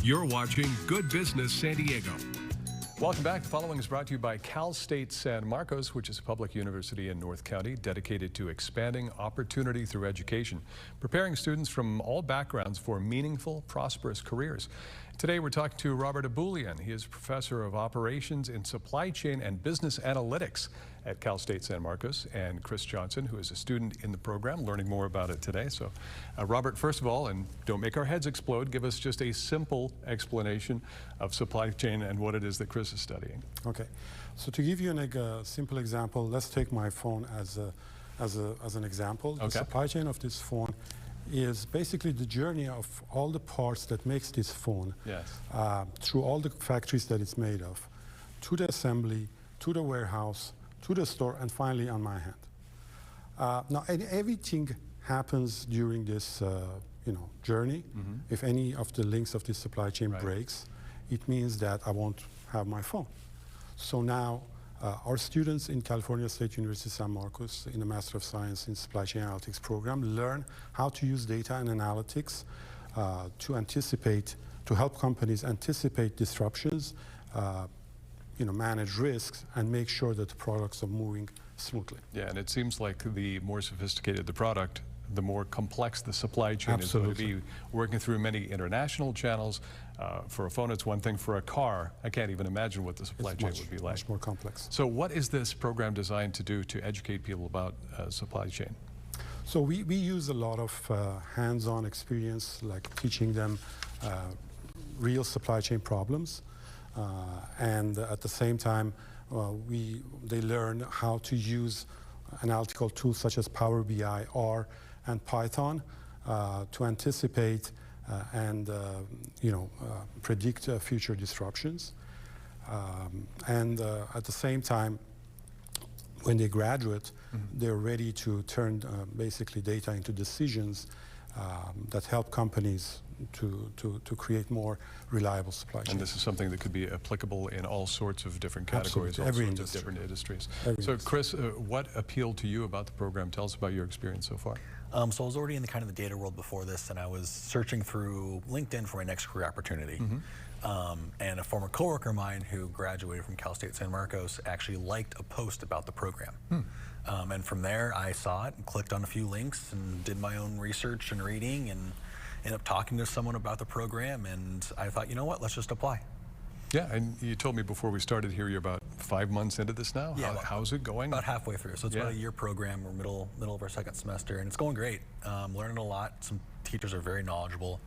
You're watching Good Business San Diego. Welcome back. The following is brought to you by Cal State San Marcos, which is a public university in North County dedicated to expanding opportunity through education, preparing students from all backgrounds for meaningful, prosperous careers. Today we're talking to Robert Aboolian. He is professor of operations in supply chain and business analytics at Cal State San Marcos, and Chris Johnson, who is a student in the program, learning more about it today. So Robert, first of all, and don't make our heads explode, give us just a simple explanation of supply chain and what it is that Chris is studying. Okay, so to give you a simple example, let's take my phone as an example. Okay. The supply chain of this phone is basically the journey of all the parts that makes this phone, yes, through all the factories that it's made of, to the assembly, to the warehouse, to the store, and finally on my hand. Now, everything happens during this journey. Mm-hmm. If any of the links of this supply chain Right. breaks, it means that I won't have my phone. So now our students in California State University San Marcos in the Master of Science in Supply Chain Analytics program learn how to use data and analytics to help companies anticipate disruptions, manage risks, and make sure that the products are moving smoothly. Yeah, and it seems like the more sophisticated the product, the more complex the supply chain Absolutely. is going to be, working through many international channels. For a phone, it's one thing. For a car, I can't even imagine what the supply chain would be like. Much more complex. So what is this program designed to do to educate people about supply chain? So we use a lot of hands-on experience, like teaching them real supply chain problems. And at the same time, they learn how to use analytical tools such as Power BI, R, and Python to anticipate and predict future disruptions. And at the same time, when they graduate, mm-hmm. they're ready to turn basically data into decisions that help companies to create more reliable supply chains. And this is something that could be applicable in all sorts of different categories, Absolutely. all Every sorts industry. of different industries. Every So industry. Chris, what appealed to you about the program? Tell us about your experience so far. So I was already in the data world before this, and I was searching through LinkedIn for my next career opportunity. Mm-hmm. And a former coworker of mine who graduated from Cal State San Marcos actually liked a post about the program. And from there, I saw it and clicked on a few links and did my own research and reading and ended up talking to someone about the program, and I thought, you know what, let's just apply. Yeah, and you told me before we started here you're about 5 months into this now. Yeah, how's it going? About halfway through. So it's Yeah. about a year program. We're middle of our second semester, and it's going great. Learning a lot. Some teachers are very knowledgeable.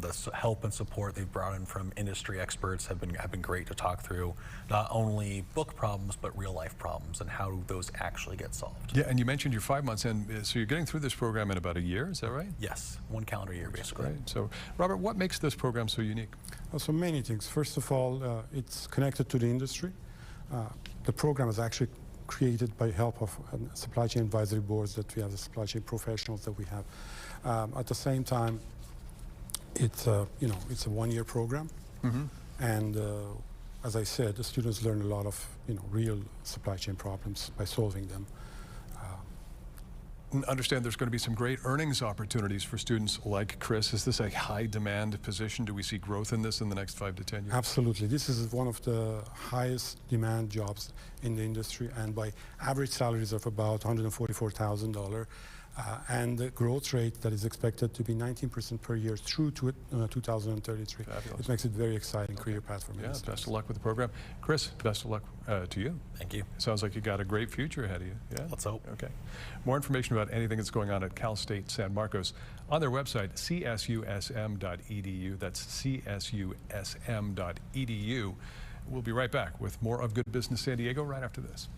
The help and support they've brought in from industry experts have been great to talk through not only book problems but real life problems and how those actually get solved. Yeah, and you mentioned you're 5 months in, so you're getting through this program in about a year, is that right? Yes, 1 calendar year basically. Right. So, Robert, what makes this program so unique? So many things. First of all, it's connected to the industry. The program is actually created by help of supply chain advisory boards that we have, the supply chain professionals that we have. At the same time, it's a 1-year program, Mm-hmm. and as I said, the students learn a lot of real supply chain problems by solving them. Understand there's going to be some great earnings opportunities for students like Chris. Is this a high demand position? Do we see growth in this in the next 5 to 10 years? Absolutely. This is one of the highest demand jobs in the industry, and by average salaries of about $144,000, and the growth rate that is expected to be 19% per year through to 2033. Fabulous. It makes it very exciting career path for me. Yeah, best of luck with the program. Chris, best of luck to you. Thank you. Sounds like you got a great future ahead of you. Yeah? Let's hope. Okay. More information about anything that's going on at Cal State San Marcos on their website, CSUSM.edu. That's CSUSM.edu. We'll be right back with more of Good Business San Diego right after this.